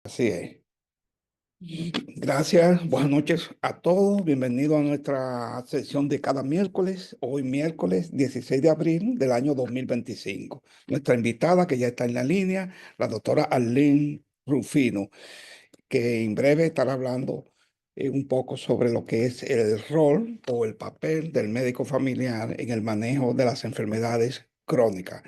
Así es. Gracias, buenas noches a todos. Bienvenidos a nuestra sesión de cada miércoles. Hoy miércoles 16 de abril del año 2025. Nuestra invitada que ya está en la línea, la doctora Arlene Rufino, que en breve estará hablando un poco sobre lo que es el rol o el papel del médico familiar en el manejo de las enfermedades crónicas.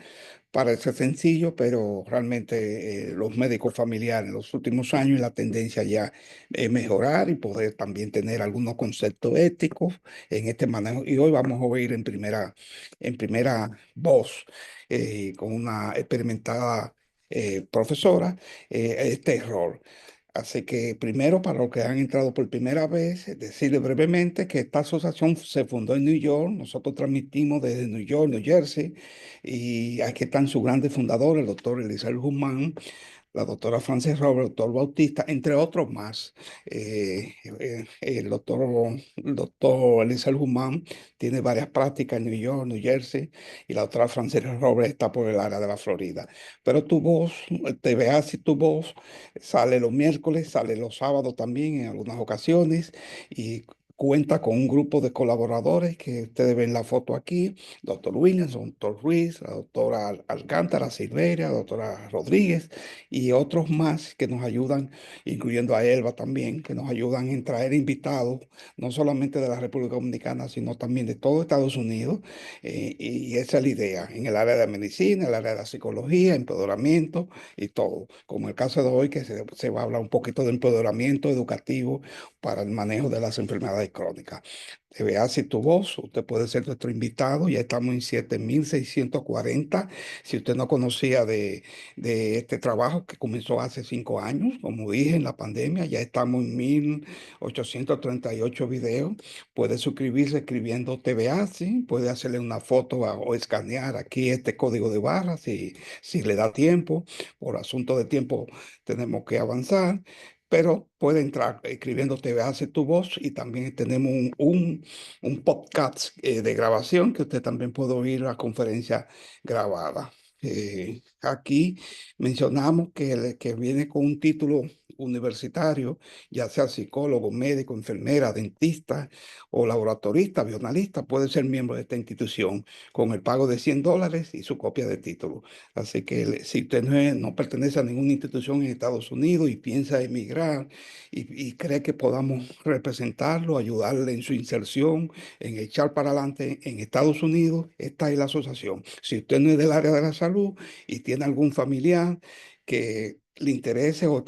Parece sencillo, pero realmente los médicos familiares en los últimos años la tendencia ya es mejorar y poder también tener algunos conceptos éticos en este manejo. Y hoy vamos a oír en primera voz con una experimentada profesora este rol. Así que primero, para los que han entrado por primera vez, decirles brevemente que esta asociación se fundó en New York. Nosotros transmitimos desde New York, New Jersey, y aquí están sus grandes fundadores, el doctor Elizabeth Guzmán, la doctora Frances Robert, el doctor Bautista, entre otros más. El doctor Elizabeth Guzmán tiene varias prácticas en New York, New Jersey, y la doctora Frances Robert está por el área de la Florida. Pero tu voz, te veas y tu voz sale los miércoles, sale los sábados también en algunas ocasiones, y cuenta con un grupo de colaboradores que ustedes ven la foto aquí: doctor Williams, doctor Ruiz, la doctora Alcántara, Silveria, la doctora Rodríguez y otros más que nos ayudan, incluyendo a Elba también, que nos ayudan en traer invitados, no solamente de la República Dominicana, sino también de todo Estados Unidos. Y esa es la idea, en el área de la medicina, el área de la psicología, empoderamiento y todo. Como el caso de hoy, que se va a hablar un poquito de empoderamiento educativo para el manejo de las enfermedades crónicas. Te veas si tu voz, usted puede ser nuestro invitado. Ya estamos en 7640. Si usted no conocía de este trabajo que comenzó hace 5 años, como dije, en la pandemia, ya estamos en 1838 videos. Puede suscribirse escribiendo TVA, ¿sí? Puede hacerle una foto o escanear aquí este código de barras si le da tiempo. Por asunto de tiempo tenemos que avanzar. Pero puede entrar escribiendo TVA hace tu voz, y también tenemos un podcast de grabación que usted también puede oír la conferencia grabada. Aquí mencionamos que viene con un título universitario, ya sea psicólogo, médico, enfermera, dentista o laboratorista, bioanalista, puede ser miembro de esta institución con el pago de $100 y su copia de título. Así que si usted no pertenece a ninguna institución en Estados Unidos y piensa emigrar y cree que podamos representarlo, ayudarle en su inserción, en echar para adelante en Estados Unidos, esta es la asociación. Si usted no es del área de la salud y tiene algún familiar que le interese o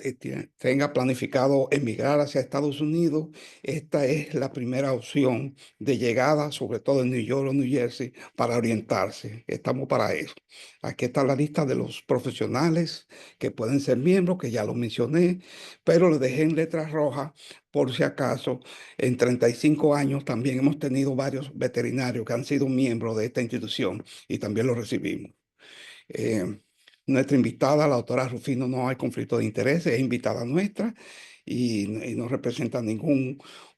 tenga planificado emigrar hacia Estados Unidos, esta es la primera opción de llegada, sobre todo en New York o New Jersey, para orientarse. Estamos para eso. Aquí está la lista de los profesionales que pueden ser miembros, que ya lo mencioné, pero le dejé en letras rojas por si acaso. En 35 años también hemos tenido varios veterinarios que han sido miembros de esta institución y también los recibimos. Eh, Nuestra invitada, la doctora Rufino, no hay conflicto de interés, es invitada nuestra y no representa ningún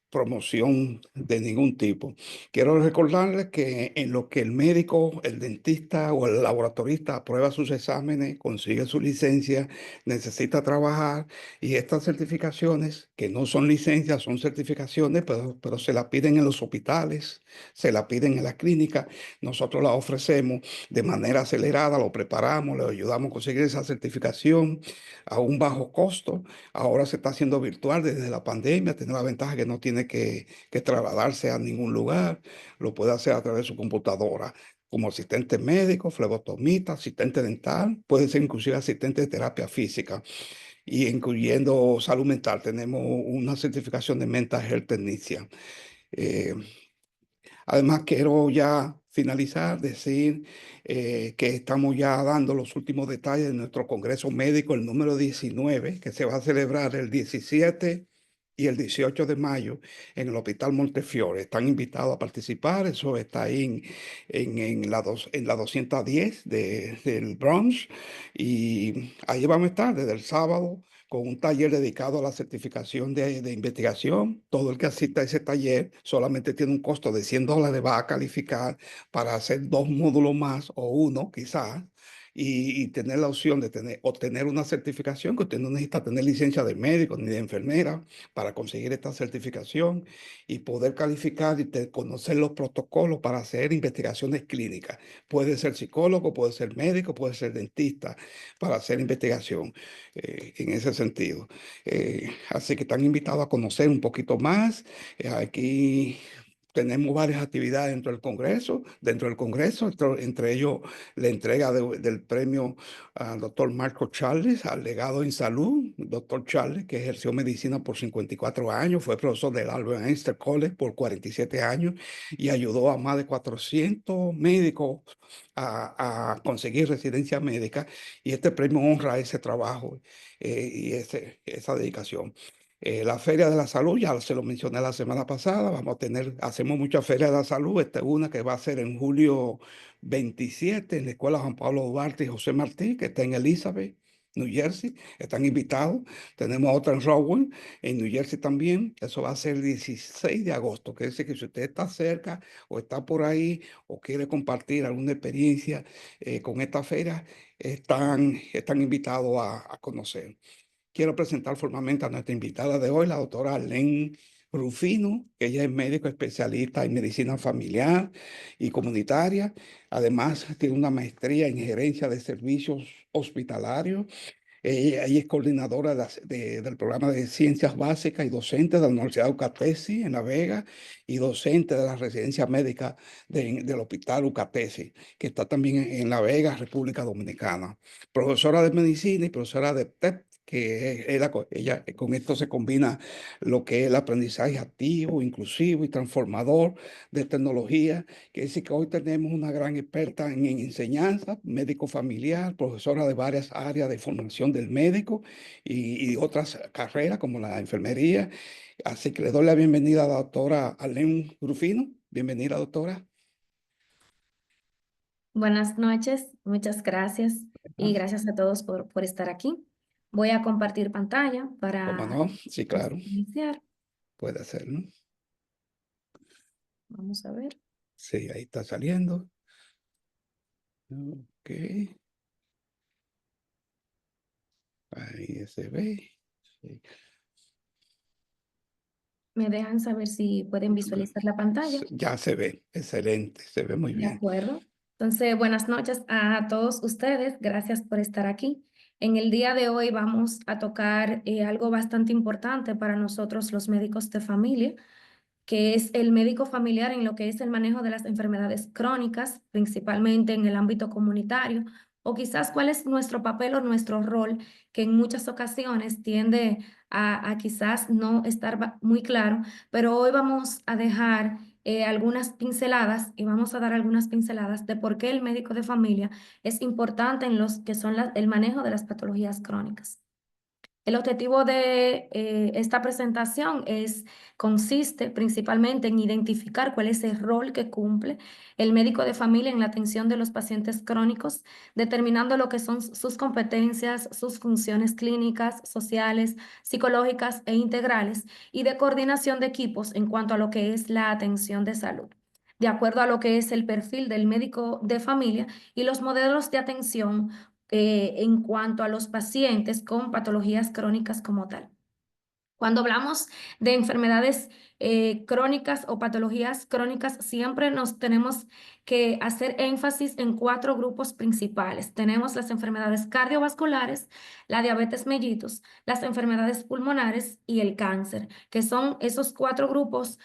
promoción de ningún tipo. Quiero recordarles que en lo que el médico, el dentista o el laboratorista aprueba sus exámenes, consigue su licencia, necesita trabajar, y estas certificaciones, que no son licencias, son certificaciones, pero se la piden en los hospitales, se la piden en la clínica, nosotros la ofrecemos de manera acelerada, lo preparamos, le ayudamos a conseguir esa certificación a un bajo costo. Ahora se está haciendo virtual desde la pandemia, tiene la ventaja que no tiene que trasladarse a ningún lugar, lo puede hacer a través de su computadora. Como asistente médico, flebotomista, asistente dental, puede ser inclusive asistente de terapia física, y incluyendo salud mental. Tenemos una certificación de Mental Health Technician. Eh, Además, quiero ya finalizar, decir que estamos ya dando los últimos detalles de nuestro Congreso Médico, el número 19, que se va a celebrar el 17 y el 18 de mayo en el Hospital Montefiore. Están invitados a participar, eso está ahí en la 210 del Bronx, y ahí vamos a estar desde el sábado con un taller dedicado a la certificación de investigación. Todo el que asista a ese taller solamente tiene un costo de $100, va a calificar para hacer 2 módulos más o uno quizás. y tener la opción de obtener una certificación, que usted no necesita tener licencia de médico ni de enfermera para conseguir esta certificación y poder calificar y conocer los protocolos para hacer investigaciones clínicas. Puede ser psicólogo, puede ser médico, puede ser dentista para hacer investigación en ese sentido. Así que están invitados a conocer un poquito más. Aquí tenemos varias actividades dentro del Congreso, entre ellos la entrega del premio al doctor Marco Charles, al legado en salud, doctor Charles, que ejerció medicina por 54 años, fue profesor del Albert Einstein College por 47 años y ayudó a más de 400 médicos a conseguir residencia médica, y este premio honra ese trabajo y esa dedicación. La Feria de la Salud, ya se lo mencioné la semana pasada, hacemos muchas ferias de la salud. Esta es una que va a ser en julio 27 en la Escuela Juan Pablo Duarte y José Martí, que está en Elizabeth, New Jersey. Están invitados. Tenemos otra en Rowan, en New Jersey también. Eso va a ser el 16 de agosto. Quiere decir que si usted está cerca o está por ahí o quiere compartir alguna experiencia con esta feria, están invitados a conocer. Quiero presentar formalmente a nuestra invitada de hoy, la doctora Arlene Rufino, que ella es médico especialista en medicina familiar y comunitaria. Además, tiene una maestría en gerencia de servicios hospitalarios. Ella es coordinadora del programa de ciencias básicas y docente de la Universidad de Ucatesi en La Vega y docente de la residencia médica del Hospital Ucatesi, que está también en La Vega, República Dominicana. Profesora de medicina y profesora de TEP, ella con esto se combina lo que es el aprendizaje activo, inclusivo y transformador de tecnología, que es que hoy tenemos una gran experta en enseñanza, médico familiar, profesora de varias áreas de formación del médico y otras carreras como la enfermería. Así que le doy la bienvenida a la doctora Arlene Rufino. Bienvenida, doctora. Buenas noches, muchas gracias y Ah, gracias a todos por estar aquí. Voy a compartir pantalla ¿cómo para no? Sí, claro, iniciar. puede hacerlo. Vamos a ver. Sí, ahí está saliendo. Ok, ahí se ve. Sí. ¿Me dejan saber si pueden visualizar la pantalla? Ya se ve, excelente, se ve muy De bien. acuerdo. Entonces, buenas noches a todos ustedes. Gracias por estar aquí. En el día de hoy vamos a tocar algo bastante importante para nosotros los médicos de familia, que es el médico familiar en lo que es el manejo de las enfermedades crónicas, principalmente en el ámbito comunitario, o quizás cuál es nuestro papel o nuestro rol, que en muchas ocasiones tiende a quizás no estar muy claro, pero hoy vamos a dejar algunas pinceladas y vamos a dar algunas pinceladas de por qué el médico de familia es importante en los que son el manejo de las patologías crónicas. El objetivo de esta presentación consiste principalmente en identificar cuál es el rol que cumple el médico de familia en la atención de los pacientes crónicos, determinando lo que son sus competencias, sus funciones clínicas, sociales, psicológicas e integrales, y de coordinación de equipos en cuanto a lo que es la atención de salud, de acuerdo a lo que es el perfil del médico de familia y los modelos de atención en cuanto a los pacientes con patologías crónicas como tal. Cuando hablamos de enfermedades crónicas o patologías crónicas, siempre nos tenemos que hacer énfasis en cuatro grupos principales. Tenemos las enfermedades cardiovasculares, la diabetes mellitus, las enfermedades pulmonares y el cáncer, que son esos cuatro grupos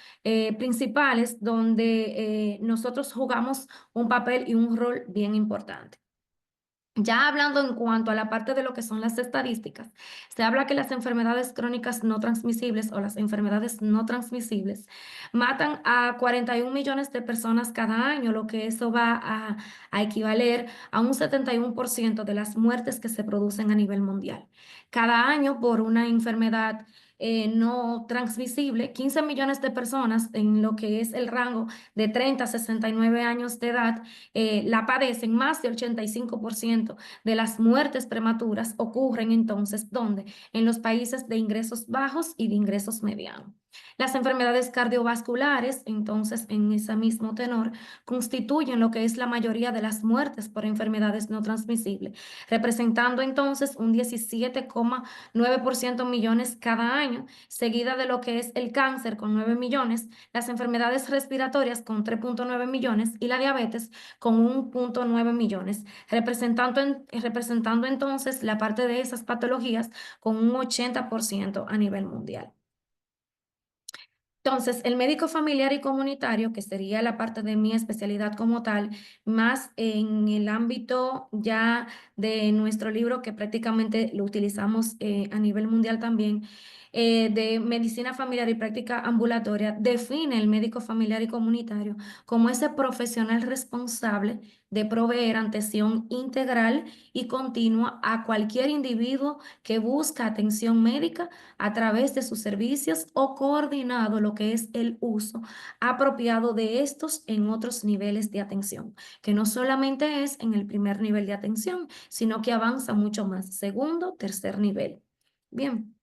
principales donde nosotros jugamos un papel y un rol bien importante. Ya hablando en cuanto a la parte de lo que son las estadísticas, se habla que las enfermedades crónicas no transmisibles o las enfermedades no transmisibles matan a 41 millones de personas cada año, lo que eso va a equivaler a un 71% de las muertes que se producen a nivel mundial. Cada año por una enfermedad no transmisible, 15 millones de personas en lo que es el rango de 30 a 69 años de edad la padecen. Más del 85% de las muertes prematuras ocurren entonces, ¿dónde? En los países de ingresos bajos y de ingresos medianos. Las enfermedades cardiovasculares, entonces, en ese mismo tenor, constituyen lo que es la mayoría de las muertes por enfermedades no transmisibles, representando entonces un 17,9% millones cada año, seguida de lo que es el cáncer con 9 millones, las enfermedades respiratorias con 3,9 millones y la diabetes con 1,9 millones, representando entonces la parte de esas patologías con un 80% a nivel mundial. Entonces, el médico familiar y comunitario, que sería la parte de mi especialidad como tal, más en el ámbito ya de nuestro libro, que prácticamente lo utilizamos a nivel mundial también, de medicina familiar y práctica ambulatoria, define el médico familiar y comunitario como ese profesional responsable de proveer atención integral y continua a cualquier individuo que busca atención médica a través de sus servicios o coordinado lo que es el uso apropiado de estos en otros niveles de atención, que no solamente es en el primer nivel de atención, sino que avanza mucho más, segundo, tercer nivel. Bien.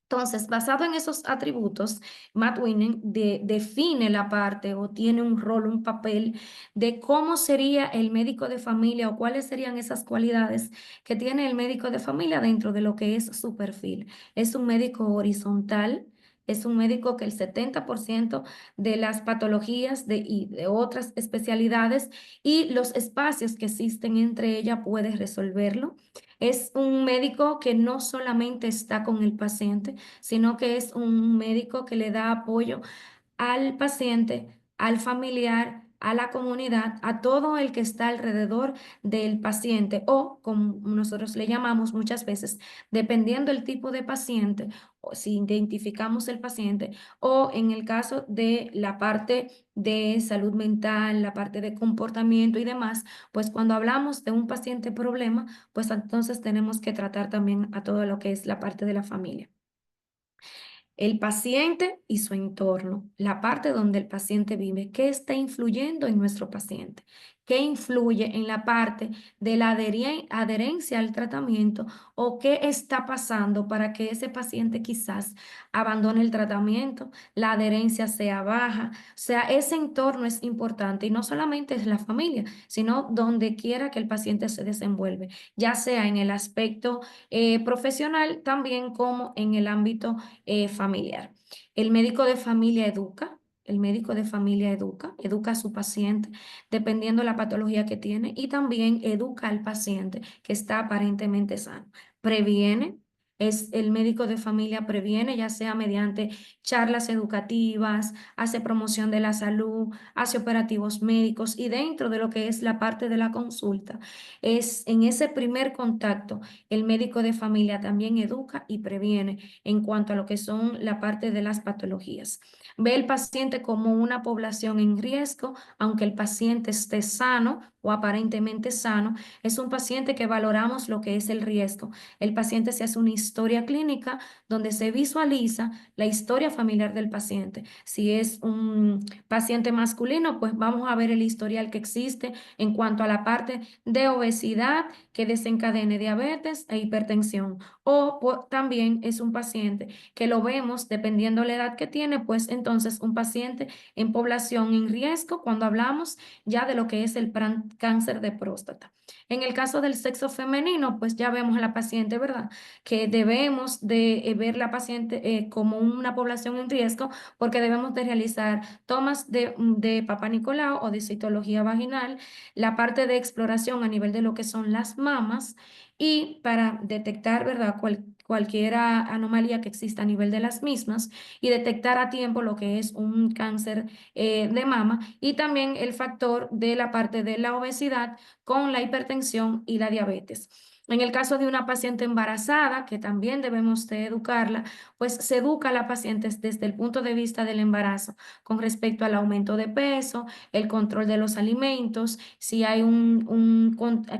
Entonces, basado en esos atributos, Matt Winning define la parte o tiene un rol, un papel de cómo sería el médico de familia o cuáles serían esas cualidades que tiene el médico de familia dentro de lo que es su perfil. Es un médico horizontal. Es un médico que el 70% de las patologías y de otras especialidades y los espacios que existen entre ellas puede resolverlo. Es un médico que no solamente está con el paciente, sino que es un médico que le da apoyo al paciente, al familiar, a la comunidad, a todo el que está alrededor del paciente o, como nosotros le llamamos muchas veces, dependiendo el tipo de paciente, o si identificamos el paciente, o en el caso de la parte de salud mental, la parte de comportamiento y demás, pues cuando hablamos de un paciente problema, pues entonces tenemos que tratar también a todo lo que es la parte de la familia. El paciente y su entorno, la parte donde el paciente vive, ¿qué está influyendo en nuestro paciente? ¿Qué influye en la parte de la adherencia al tratamiento o qué está pasando para que ese paciente quizás abandone el tratamiento, la adherencia sea baja? O sea, ese entorno es importante y no solamente es la familia, sino donde quiera que el paciente se desenvuelve, ya sea en el aspecto profesional, también como en el ámbito familiar. El médico de familia educa. El médico de familia educa a su paciente dependiendo de la patología que tiene y también educa al paciente que está aparentemente sano. Previene, es el médico de familia previene, ya sea mediante charlas educativas, hace promoción de la salud, hace operativos médicos y dentro de lo que es la parte de la consulta, es en ese primer contacto, el médico de familia también educa y previene en cuanto a lo que son la parte de las patologías. Ve el paciente como una población en riesgo, aunque el paciente esté sano o aparentemente sano, es un paciente que valoramos lo que es el riesgo. El paciente se hace una historia clínica donde se visualiza la historia familiar del paciente. Si es un paciente masculino, pues vamos a ver el historial que existe en cuanto a la parte de obesidad que desencadene diabetes e hipertensión. O también es un paciente que lo vemos dependiendo la edad que tiene, pues entonces un paciente en población en riesgo cuando hablamos ya de lo que es el cáncer de próstata. En el caso del sexo femenino, pues ya vemos a la paciente, ¿verdad? Que debemos de ver la paciente como una población en riesgo porque debemos de realizar tomas de Papa Nicolau o de citología vaginal, la parte de exploración a nivel de lo que son las mamas y para detectar, ¿verdad? Cualquier anomalía que exista a nivel de las mismas y detectar a tiempo lo que es un cáncer de mama y también el factor de la parte de la obesidad con la hipertensión y la diabetes. En el caso de una paciente embarazada, que también debemos de educarla, pues se educa a la paciente desde el punto de vista del embarazo con respecto al aumento de peso, el control de los alimentos, si hay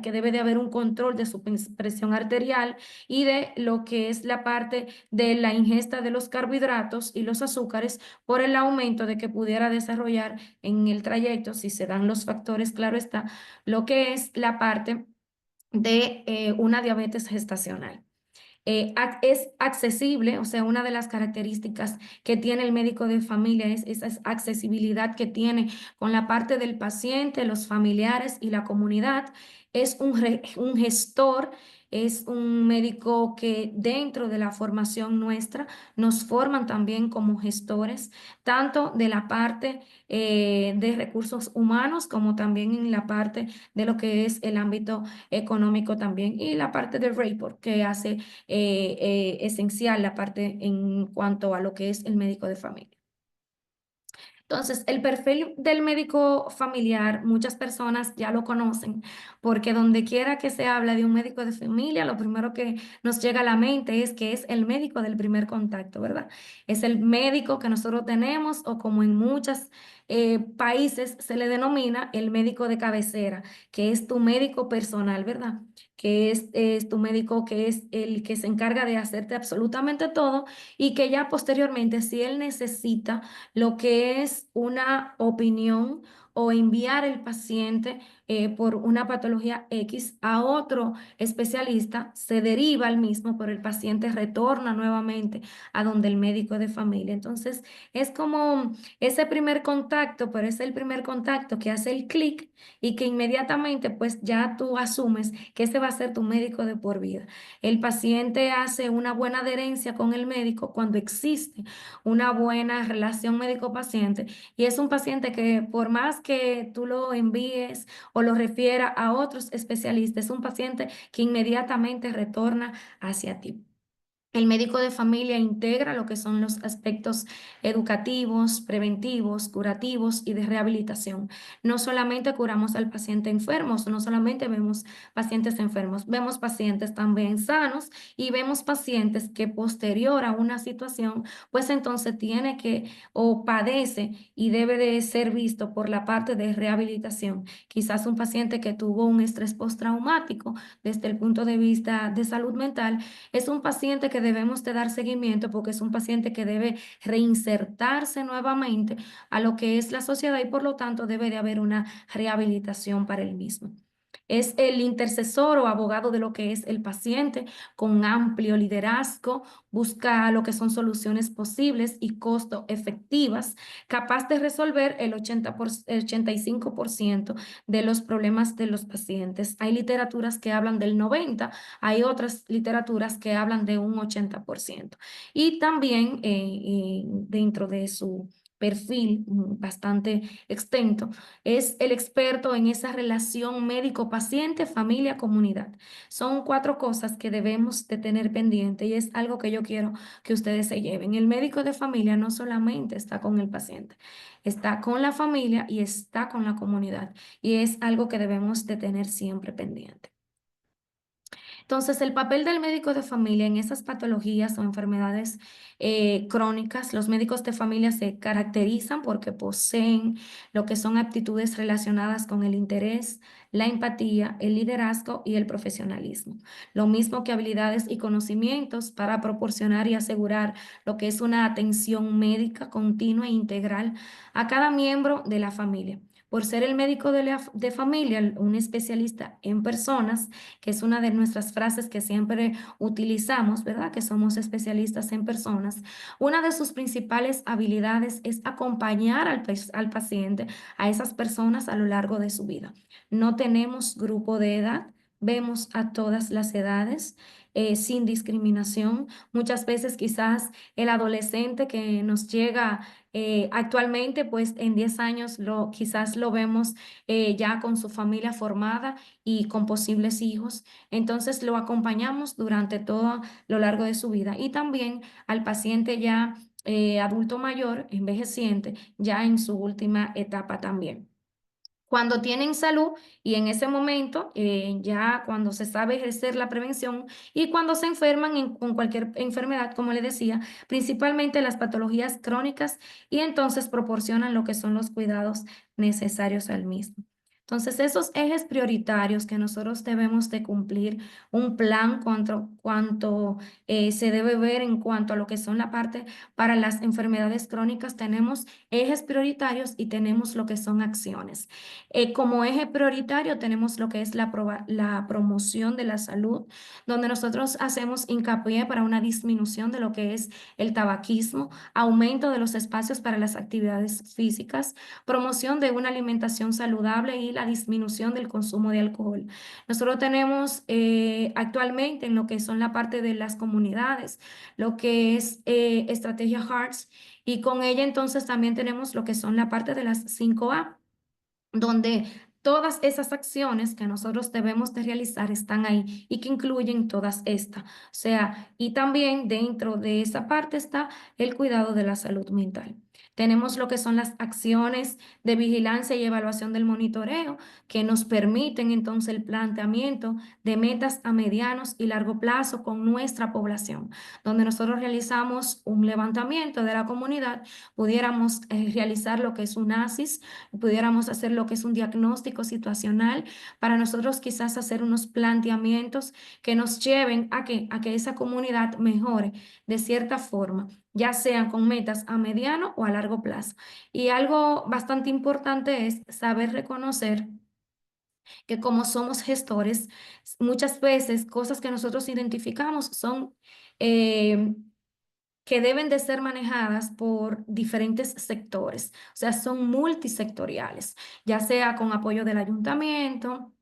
que debe de haber un control de su presión arterial y de lo que es la parte de la ingesta de los carbohidratos y los azúcares por el aumento de que pudiera desarrollar en el trayecto, si se dan los factores, claro está, lo que es la parte de una diabetes gestacional. es accesible, o sea, una de las características que tiene el médico de familia es esa accesibilidad que tiene con la parte del paciente, los familiares y la comunidad. Es un gestor, es un médico que dentro de la formación nuestra nos forman también como gestores, tanto de la parte de recursos humanos como también en la parte de lo que es el ámbito económico también y la parte del report que hace esencial la parte en cuanto a lo que es el médico de familia. Entonces, el perfil del médico familiar, muchas personas ya lo conocen, porque donde quiera que se habla de un médico de familia, lo primero que nos llega a la mente es que es el médico del primer contacto, ¿verdad? Es el médico que nosotros tenemos o como en muchos países se le denomina el médico de cabecera, que es tu médico personal, ¿verdad? Que es tu médico que es el que se encarga de hacerte absolutamente todo y que ya posteriormente, si él necesita lo que es una opinión o enviar el paciente por una patología X a otro especialista, se deriva al mismo, pero el paciente retorna nuevamente a donde el médico de familia. Entonces, es como ese primer contacto, pero es el primer contacto que hace el clic y que inmediatamente pues ya tú asumes que ese va a ser tu médico de por vida. El paciente hace una buena adherencia con el médico cuando existe una buena relación médico-paciente y es un paciente que por más que tú lo envíes o lo refieras a otros especialistas, es un paciente que inmediatamente retorna hacia ti. El médico de familia integra lo que son los aspectos educativos, preventivos, curativos y de rehabilitación. No solamente curamos al paciente enfermo, no solamente vemos pacientes enfermos, vemos pacientes también sanos y vemos pacientes que posterior a una situación, pues entonces tiene que o padece y debe de ser visto por la parte de rehabilitación. Quizás un paciente que tuvo un estrés postraumático desde el punto de vista de salud mental es un paciente que debemos de dar seguimiento porque es un paciente que debe reinsertarse nuevamente a lo que es la sociedad y por lo tanto debe de haber una rehabilitación para él mismo. Es el intercesor o abogado de lo que es el paciente con amplio liderazgo, busca lo que son soluciones posibles y costo efectivas, capaz de resolver el 85% de los problemas de los pacientes. Hay literaturas que hablan del 90%, hay otras literaturas que hablan de un 80%. Y también dentro de su perfil bastante extenso, es el experto en esa relación médico-paciente, familia-comunidad. Son cuatro cosas que debemos de tener pendiente y es algo que yo quiero que ustedes se lleven. El médico de familia no solamente está con el paciente, está con la familia y está con la comunidad y es algo que debemos de tener siempre pendiente. Entonces, el papel del médico de familia en esas patologías o enfermedades crónicas, los médicos de familia se caracterizan porque poseen lo que son aptitudes relacionadas con el interés, la empatía, el liderazgo y el profesionalismo. Lo mismo que habilidades y conocimientos para proporcionar y asegurar lo que es una atención médica continua e integral a cada miembro de la familia. Por ser el médico de familia, un especialista en personas, que es una de nuestras frases que siempre utilizamos, ¿verdad? Que somos especialistas en personas. Una de sus principales habilidades es acompañar al paciente, a esas personas a lo largo de su vida. No tenemos grupo de edad. Vemos a todas las edades sin discriminación. Muchas veces quizás el adolescente que nos llega actualmente, pues en 10 años quizás lo vemos ya con su familia formada y con posibles hijos. Entonces lo acompañamos durante todo lo largo de su vida y también al paciente ya adulto mayor, envejeciente, ya en su última etapa también. Cuando tienen salud y en ese momento, ya cuando se sabe ejercer la prevención y cuando se enferman con cualquier enfermedad, como le decía, principalmente las patologías crónicas y entonces proporcionan lo que son los cuidados necesarios al mismo. Entonces, esos ejes prioritarios que nosotros debemos de cumplir, un plan cuanto se debe ver en cuanto a lo que son la parte para las enfermedades crónicas, tenemos ejes prioritarios y tenemos lo que son acciones. Como eje prioritario tenemos lo que es la promoción de la salud, donde nosotros hacemos hincapié para una disminución de lo que es el tabaquismo, aumento de los espacios para las actividades físicas, promoción de una alimentación saludable y la disminución del consumo de alcohol. Nosotros tenemos actualmente en lo que son la parte de las comunidades, lo que es estrategia HEARTS, y con ella entonces también tenemos lo que son la parte de las 5A, donde todas esas acciones que nosotros debemos de realizar están ahí y que incluyen todas estas. O sea, y también dentro de esa parte está el cuidado de la salud mental. Tenemos lo que son las acciones de vigilancia y evaluación del monitoreo que nos permiten entonces el planteamiento de metas a medianos y largo plazo con nuestra población, donde nosotros realizamos un levantamiento de la comunidad, pudiéramos realizar lo que es un ASIS, pudiéramos hacer lo que es un diagnóstico situacional para nosotros quizás hacer unos planteamientos que nos lleven a que esa comunidad mejore de cierta forma, ya sean con metas a mediano o a largo plazo. Y algo bastante importante es saber reconocer que como somos gestores, muchas veces cosas que nosotros identificamos son eh, que deben de ser manejadas por diferentes sectores, o sea, son multisectoriales, ya sea con apoyo del ayuntamiento,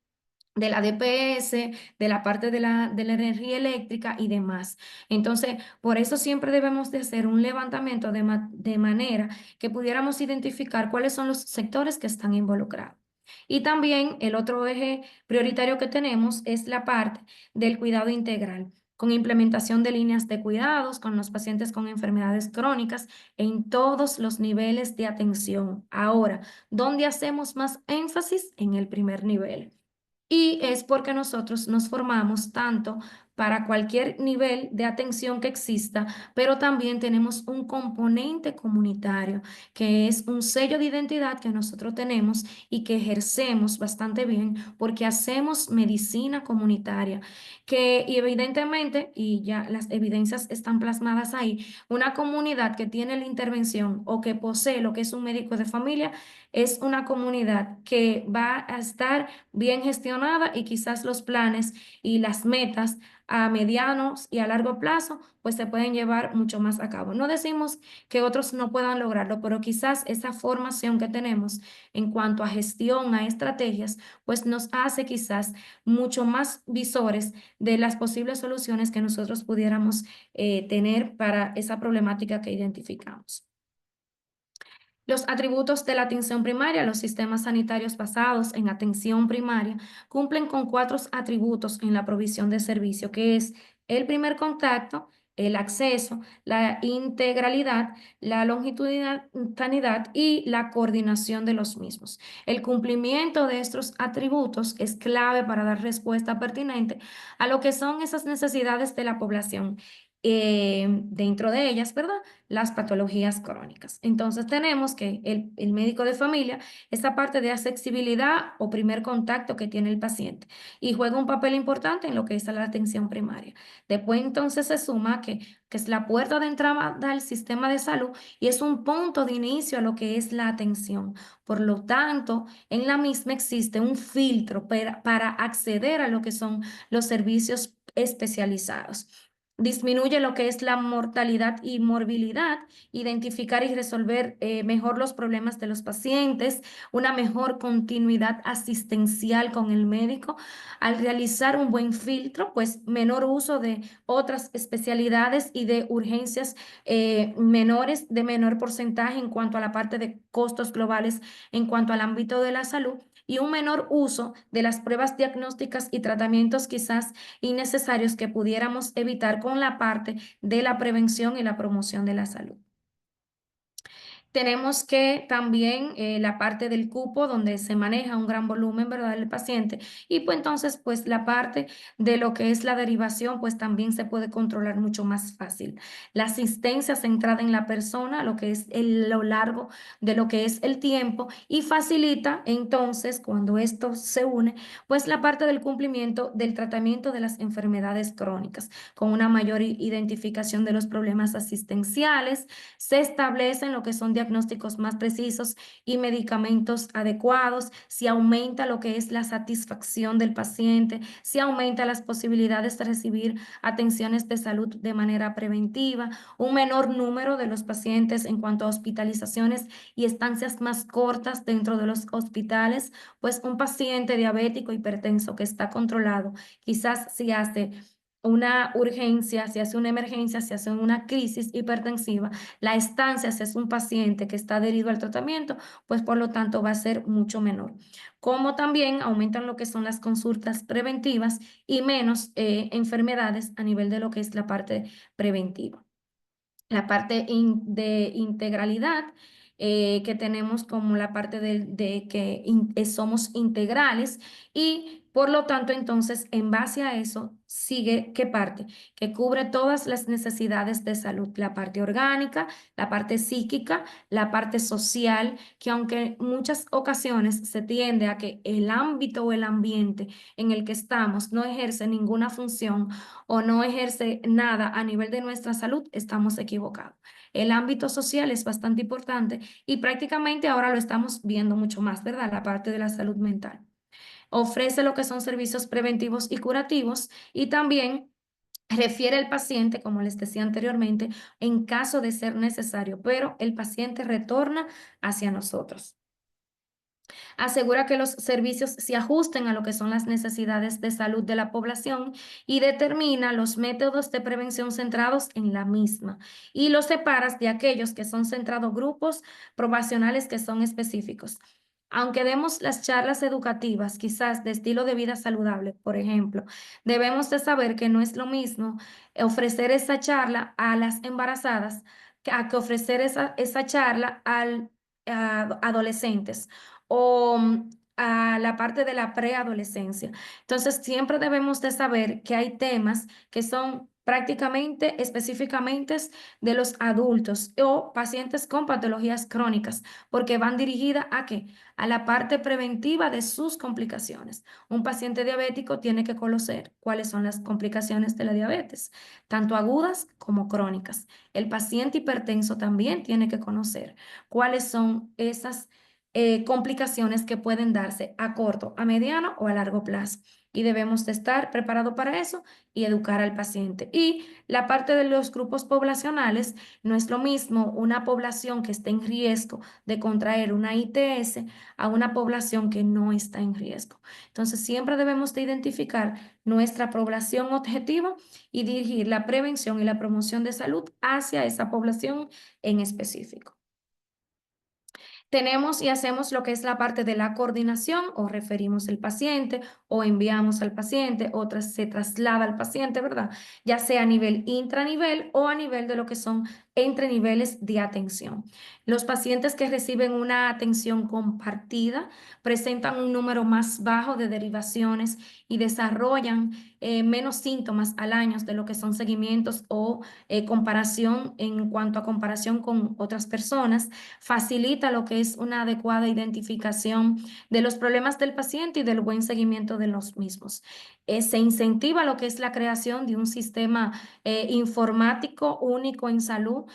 de la DPS, de la parte de la energía eléctrica y demás. Entonces, por eso siempre debemos de hacer un levantamiento de manera que pudiéramos identificar cuáles son los sectores que están involucrados. Y también el otro eje prioritario que tenemos es la parte del cuidado integral, con implementación de líneas de cuidados con los pacientes con enfermedades crónicas en todos los niveles de atención. Ahora, ¿dónde hacemos más énfasis? En el primer nivel. Y es porque nosotros nos formamos tanto para cualquier nivel de atención que exista, pero también tenemos un componente comunitario, que es un sello de identidad que nosotros tenemos y que ejercemos bastante bien porque hacemos medicina comunitaria, que y evidentemente, y ya las evidencias están plasmadas ahí, una comunidad que tiene la intervención o que posee lo que es un médico de familia, es una comunidad que va a estar bien gestionada y quizás los planes y las metas a medianos y a largo plazo pues se pueden llevar mucho más a cabo. No decimos que otros no puedan lograrlo, pero quizás esa formación que tenemos en cuanto a gestión, a estrategias, pues nos hace quizás mucho más visores de las posibles soluciones que nosotros pudiéramos tener para esa problemática que identificamos. Los atributos de la atención primaria, los sistemas sanitarios basados en atención primaria, cumplen con cuatro atributos en la provisión de servicio, que es el primer contacto, el acceso, la integralidad, la longitudinalidad y la coordinación de los mismos. El cumplimiento de estos atributos es clave para dar respuesta pertinente a lo que son esas necesidades de la población. Dentro de ellas, ¿verdad? Las patologías crónicas. Entonces tenemos que el médico de familia, esa parte de accesibilidad o primer contacto que tiene el paciente y juega un papel importante en lo que es la atención primaria. Después entonces se suma que es la puerta de entrada del sistema de salud y es un punto de inicio a lo que es la atención. Por lo tanto, en la misma existe un filtro para acceder a lo que son los servicios especializados. Disminuye lo que es la mortalidad y morbilidad, identificar y resolver mejor los problemas de los pacientes, una mejor continuidad asistencial con el médico. Al realizar un buen filtro, pues menor uso de otras especialidades y de urgencias menores, de menor porcentaje en cuanto a la parte de costos globales, en cuanto al ámbito de la salud y un menor uso de las pruebas diagnósticas y tratamientos quizás innecesarios que pudiéramos evitar con la parte de la prevención y la promoción de la salud. Tenemos que también la parte del cupo donde se maneja un gran volumen, ¿verdad?, del paciente. Y pues entonces, pues la parte de lo que es la derivación, pues también se puede controlar mucho más fácil. La asistencia centrada en la persona, lo que es lo largo de lo que es el tiempo y facilita entonces, cuando esto se une, pues la parte del cumplimiento del tratamiento de las enfermedades crónicas, con una mayor identificación de los problemas asistenciales. Se establecen lo que son diagnósticos más precisos y medicamentos adecuados, se aumenta lo que es la satisfacción del paciente, se aumenta las posibilidades de recibir atenciones de salud de manera preventiva, un menor número de los pacientes en cuanto a hospitalizaciones y estancias más cortas dentro de los hospitales, pues un paciente diabético hipertenso que está controlado, quizás si hace una urgencia, si hace una emergencia, si hace una crisis hipertensiva, la estancia, si es un paciente que está adherido al tratamiento, pues por lo tanto va a ser mucho menor. Como también aumentan lo que son las consultas preventivas y menos enfermedades a nivel de lo que es la parte preventiva. La parte de integralidad, que tenemos como la parte de que somos integrales y por lo tanto entonces en base a eso sigue qué parte, que cubre todas las necesidades de salud, la parte orgánica, la parte psíquica, la parte social, que aunque muchas ocasiones se tiende a que el ámbito o el ambiente en el que estamos no ejerce ninguna función o no ejerce nada a nivel de nuestra salud, estamos equivocados. El ámbito social es bastante importante y prácticamente ahora lo estamos viendo mucho más, ¿verdad? La parte de la salud mental. Ofrece lo que son servicios preventivos y curativos y también refiere al paciente, como les decía anteriormente, en caso de ser necesario, pero el paciente retorna hacia nosotros. Asegura que los servicios se ajusten a lo que son las necesidades de salud de la población y determina los métodos de prevención centrados en la misma y los separas de aquellos que son centrados grupos probacionales que son específicos. Aunque demos las charlas educativas, quizás de estilo de vida saludable, por ejemplo, debemos de saber que no es lo mismo ofrecer esa charla a las embarazadas que ofrecer esa charla a adolescentes o a la parte de la preadolescencia. Entonces, siempre debemos de saber que hay temas que son prácticamente específicamente de los adultos o pacientes con patologías crónicas, porque van dirigidas a qué? A la parte preventiva de sus complicaciones. Un paciente diabético tiene que conocer cuáles son las complicaciones de la diabetes, tanto agudas como crónicas. El paciente hipertenso también tiene que conocer cuáles son esas complicaciones que pueden darse a corto, a mediano o a largo plazo. Y debemos de estar preparados para eso y educar al paciente. Y la parte de los grupos poblacionales, no es lo mismo una población que esté en riesgo de contraer una ITS a una población que no está en riesgo. Entonces, siempre debemos de identificar nuestra población objetivo y dirigir la prevención y la promoción de salud hacia esa población en específico. Tenemos y hacemos lo que es la parte de la coordinación o referimos el paciente o enviamos al paciente o se traslada al paciente, ¿verdad? Ya sea a nivel intranivel o a nivel de lo que son entre niveles de atención. Los pacientes que reciben una atención compartida presentan un número más bajo de derivaciones y desarrollan menos síntomas al año de lo que son seguimientos o comparación en cuanto a comparación con otras personas, facilita lo que es una adecuada identificación de los problemas del paciente y del buen seguimiento de los mismos. Se incentiva lo que es la creación de un sistema informático único en salud,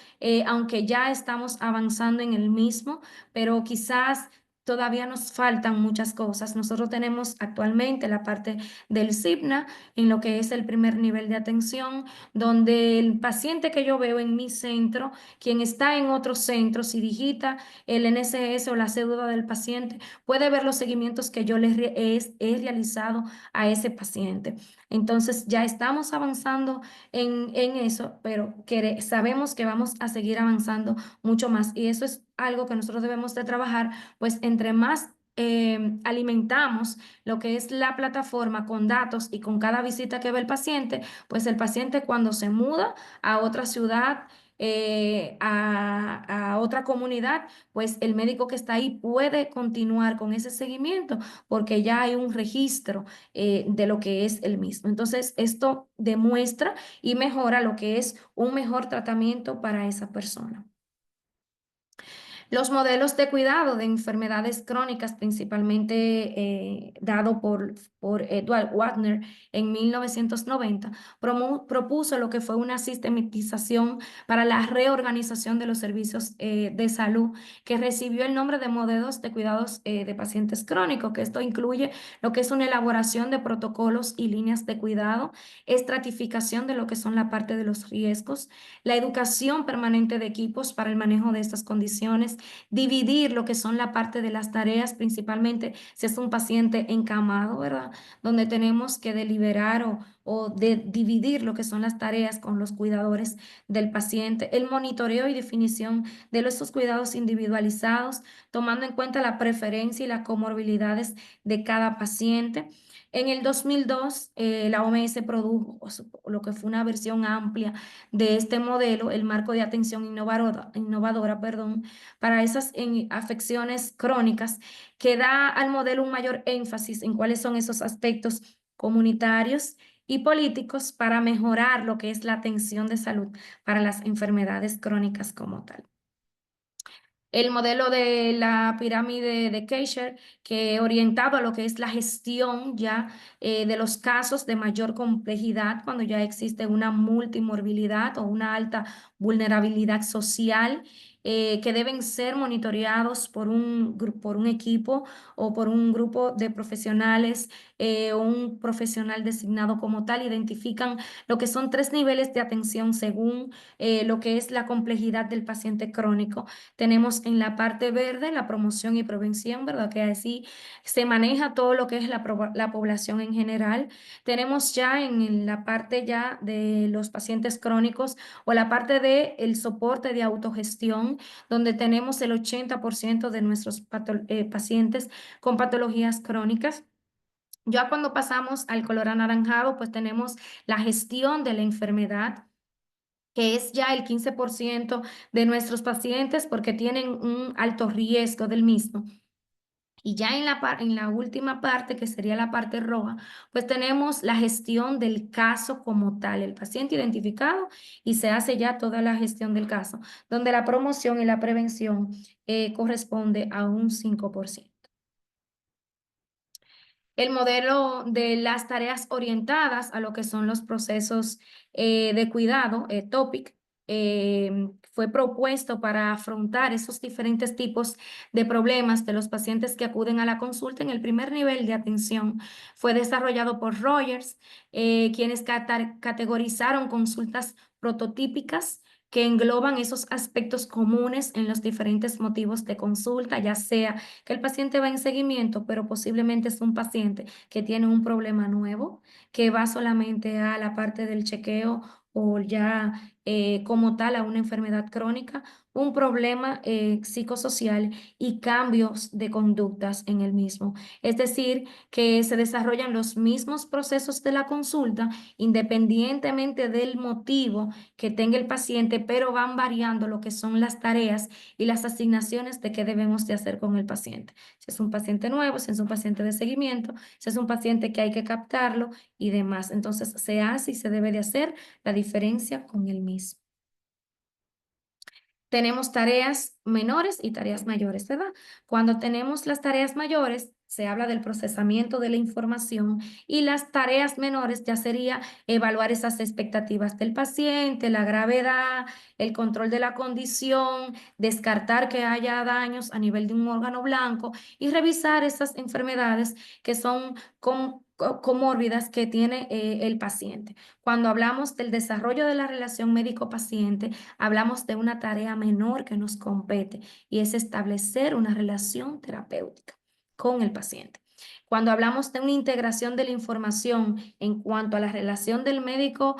aunque ya estamos avanzando en el mismo, pero quizás todavía nos faltan muchas cosas. Nosotros tenemos actualmente la parte del SIGNA en lo que es el primer nivel de atención, donde el paciente que yo veo en mi centro, quien está en otro centro, si digita el NSS o la cédula del paciente, puede ver los seguimientos que yo he realizado a ese paciente. Entonces, ya estamos avanzando en eso, pero sabemos que vamos a seguir avanzando mucho más. Y eso es algo que nosotros debemos de trabajar, pues entre más alimentamos lo que es la plataforma con datos y con cada visita que ve el paciente, pues el paciente cuando se muda a otra ciudad, a otra comunidad, pues el médico que está ahí puede continuar con ese seguimiento porque ya hay un registro de lo que es el mismo. Entonces, esto demuestra y mejora lo que es un mejor tratamiento para esa persona. Los modelos de cuidado de enfermedades crónicas, principalmente dado por Edward Wagner en 1990, propuso lo que fue una sistematización para la reorganización de los servicios de salud, que recibió el nombre de modelos de cuidados de pacientes crónicos, que esto incluye lo que es una elaboración de protocolos y líneas de cuidado, estratificación de lo que son la parte de los riesgos, la educación permanente de equipos para el manejo de estas condiciones, dividir lo que son la parte de las tareas, principalmente si es un paciente encamado, ¿verdad? Donde tenemos que deliberar o de dividir lo que son las tareas con los cuidadores del paciente, el monitoreo y definición de esos cuidados individualizados, tomando en cuenta la preferencia y las comorbilidades de cada paciente. En el 2002, la OMS produjo lo que fue una versión amplia de este modelo, el marco de atención innovadora, perdón, para esas afecciones crónicas, que da al modelo un mayor énfasis en cuáles son esos aspectos comunitarios y políticos para mejorar lo que es la atención de salud para las enfermedades crónicas como tal. El modelo de la pirámide de Kaiser, que orientado a lo que es la gestión ya de los casos de mayor complejidad, cuando ya existe una multimorbilidad o una alta vulnerabilidad social, que deben ser monitoreados por un equipo o por un grupo de profesionales o un profesional designado como tal. Identifican lo que son 3 niveles de atención según lo que es la complejidad del paciente crónico. Tenemos en la parte verde la promoción y prevención, ¿verdad? Que así se maneja todo lo que es la población en general. Tenemos ya en la parte ya de los pacientes crónicos o la parte de el soporte de autogestión, donde tenemos el 80% de nuestros pacientes con patologías crónicas. Ya cuando pasamos al color anaranjado, pues tenemos la gestión de la enfermedad, que es ya el 15% de nuestros pacientes porque tienen un alto riesgo del mismo. Y ya en la última parte, que sería la parte roja, pues tenemos la gestión del caso como tal, el paciente identificado y se hace ya toda la gestión del caso, donde la promoción y la prevención corresponde a un 5%. El modelo de las tareas orientadas a lo que son los procesos de cuidado, TOPIC, fue propuesto para afrontar esos diferentes tipos de problemas de los pacientes que acuden a la consulta en el primer nivel de atención. Fue desarrollado por Rogers, quienes categorizaron consultas prototípicas que engloban esos aspectos comunes en los diferentes motivos de consulta, ya sea que el paciente va en seguimiento, pero posiblemente es un paciente que tiene un problema nuevo, que va solamente a la parte del chequeo o ya como tal a una enfermedad crónica, un problema psicosocial y cambios de conductas en el mismo. Es decir, que se desarrollan los mismos procesos de la consulta independientemente del motivo que tenga el paciente, pero van variando lo que son las tareas y las asignaciones de qué debemos de hacer con el paciente. Si es un paciente nuevo, si es un paciente de seguimiento, si es un paciente que hay que captarlo y demás. Entonces se hace y se debe de hacer la diferencia con el mismo. Tenemos tareas menores y tareas mayores, ¿verdad? Cuando tenemos las tareas mayores, se habla del procesamiento de la información y las tareas menores ya sería evaluar esas expectativas del paciente, la gravedad, el control de la condición, descartar que haya daños a nivel de un órgano blanco y revisar esas enfermedades que son comórbidas que tiene el paciente. Cuando hablamos del desarrollo de la relación médico-paciente, hablamos de una tarea menor que nos compete y es establecer una relación terapéutica con el paciente. Cuando hablamos de una integración de la información en cuanto a la relación del médico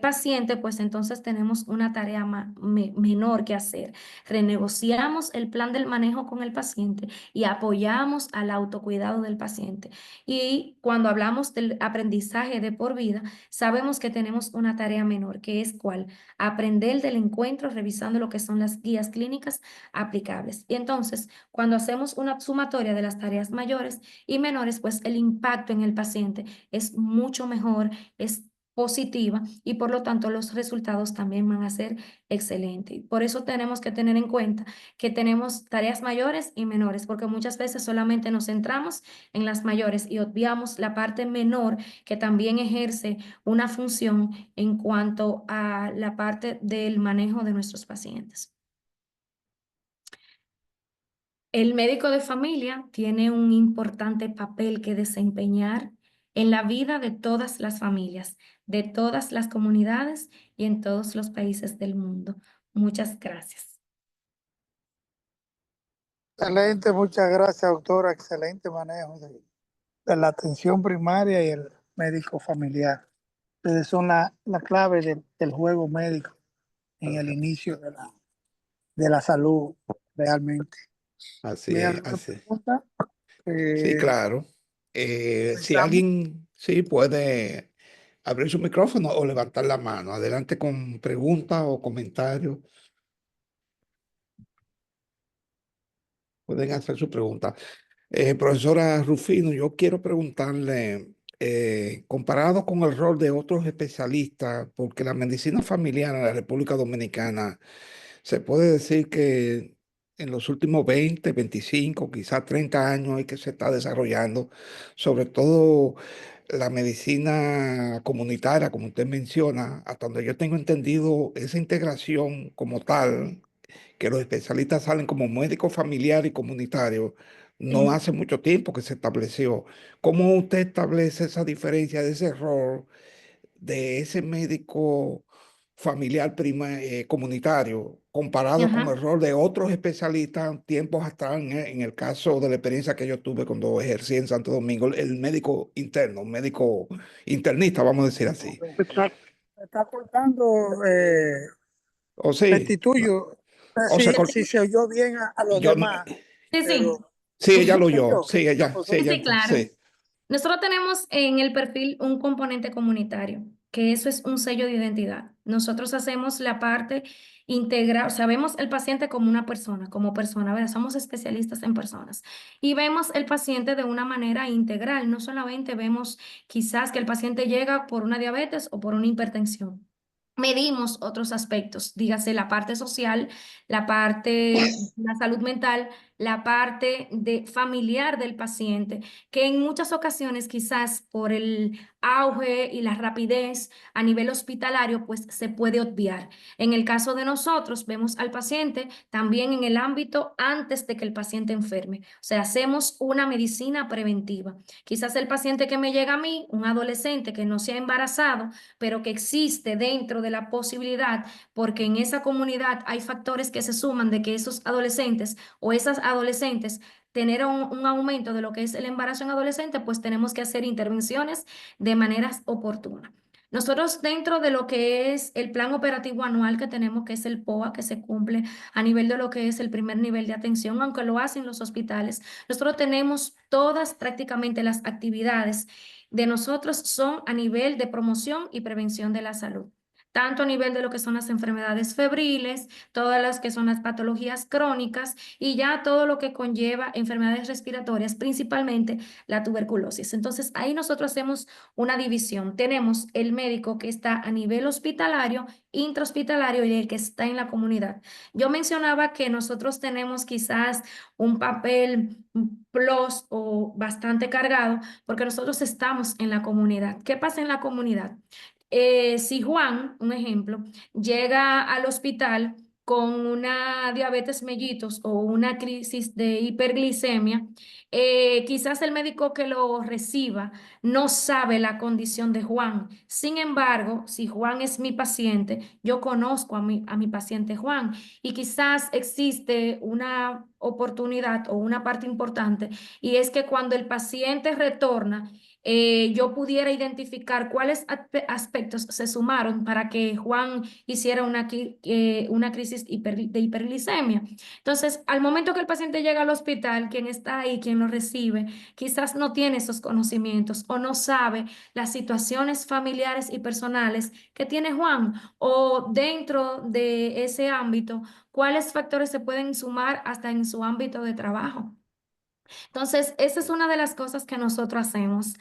paciente, pues entonces tenemos una tarea menor que hacer. Renegociamos el plan del manejo con el paciente y apoyamos al autocuidado del paciente. Y cuando hablamos del aprendizaje de por vida, sabemos que tenemos una tarea menor, que es cuál, aprender del encuentro revisando lo que son las guías clínicas aplicables. Y entonces, cuando hacemos una sumatoria de las tareas mayores y menores, pues el impacto en el paciente es mucho mejor, es positiva y por lo tanto los resultados también van a ser excelentes. Por eso tenemos que tener en cuenta que tenemos tareas mayores y menores, porque muchas veces solamente nos centramos en las mayores y obviamos la parte menor que también ejerce una función en cuanto a la parte del manejo de nuestros pacientes. El médico de familia tiene un importante papel que desempeñar en la vida de todas las familias, de todas las comunidades y en todos los países del mundo. Muchas gracias. Excelente, muchas gracias, doctora. Excelente manejo de la atención primaria y el médico familiar. Ustedes son la clave del juego médico en el inicio de la salud realmente. Así ¿Me es, alguna así es. pregunta? Sí, Eh, claro. Si Comenzamos. alguien sí puede abrir su micrófono o levantar la mano, adelante con preguntas o comentarios. Pueden hacer su pregunta. Profesora Rufino, yo quiero preguntarle, comparado con el rol de otros especialistas, porque la medicina familiar en la República Dominicana se puede decir que en los últimos 20, 25, quizás 30 años es que se está desarrollando, sobre todo la medicina comunitaria, como usted menciona, hasta donde yo tengo entendido, esa integración como tal que los especialistas salen como médicos familiares y comunitarios, no Sí. hace mucho tiempo que se estableció. ¿Cómo usted establece esa diferencia de ese rol de ese médico familiar comunitario comparado con Ajá. el rol de otros especialistas tiempos atrás, en el caso de la experiencia que yo tuve cuando ejercí en Santo Domingo, el médico interno, un médico internista, vamos a decir así? Me está cortando, O sí, restituyo, o sea, si se oyó bien a los yo, demás, Sí, sí. pero sí, ella lo ¿se oyó, oyó? sí, Sí, ella, sí, claro. sí. Nosotros tenemos en el perfil un componente comunitario, que eso es un sello de identidad. Nosotros hacemos la parte integral, o sea, vemos el paciente como una persona, ¿verdad? Somos especialistas en personas y vemos el paciente de una manera integral. No solamente vemos quizás que el paciente llega por una diabetes o por una hipertensión. Medimos otros aspectos, dígase la parte social, la parte de la salud mental, la parte de familiar del paciente, que en muchas ocasiones quizás por el auge y la rapidez a nivel hospitalario, pues se puede obviar. En el caso de nosotros, vemos al paciente también en el ámbito antes de que el paciente enferme. O sea, hacemos una medicina preventiva. Quizás el paciente que me llega a mí, un adolescente que no se ha embarazado, pero que existe dentro de la posibilidad, porque en esa comunidad hay factores que se suman de que esos adolescentes o esas adolescentes tener un aumento de lo que es el embarazo en adolescente, pues tenemos que hacer intervenciones de maneras oportunas. Nosotros dentro de lo que es el plan operativo anual que tenemos, que es el POA, que se cumple a nivel de lo que es el primer nivel de atención, aunque lo hacen los hospitales, nosotros tenemos todas prácticamente las actividades de nosotros son a nivel de promoción y prevención de la salud, tanto a nivel de lo que son las enfermedades febriles, todas las que son las patologías crónicas y ya todo lo que conlleva enfermedades respiratorias, principalmente la tuberculosis. Entonces, ahí nosotros hacemos una división. Tenemos el médico que está a nivel hospitalario, intrahospitalario y el que está en la comunidad. Yo mencionaba que nosotros tenemos quizás un papel plus o bastante cargado porque nosotros estamos en la comunidad. ¿Qué pasa en la comunidad? Si Juan, un ejemplo, llega al hospital con una diabetes mellitus o una crisis de hiperglicemia, quizás el médico que lo reciba no sabe la condición de Juan. Sin embargo, si Juan es mi paciente, yo conozco a mi paciente Juan y quizás existe una oportunidad o una parte importante y es que cuando el paciente retorna, yo pudiera identificar cuáles aspectos se sumaron para que Juan hiciera una crisis de hiperglicemia. Entonces, al momento que el paciente llega al hospital, quien está ahí, quien lo recibe, quizás no tiene esos conocimientos o no sabe las situaciones familiares y personales que tiene Juan o dentro de ese ámbito, cuáles factores se pueden sumar hasta en su ámbito de trabajo. Entonces, esa es una de las cosas que nosotros hacemos.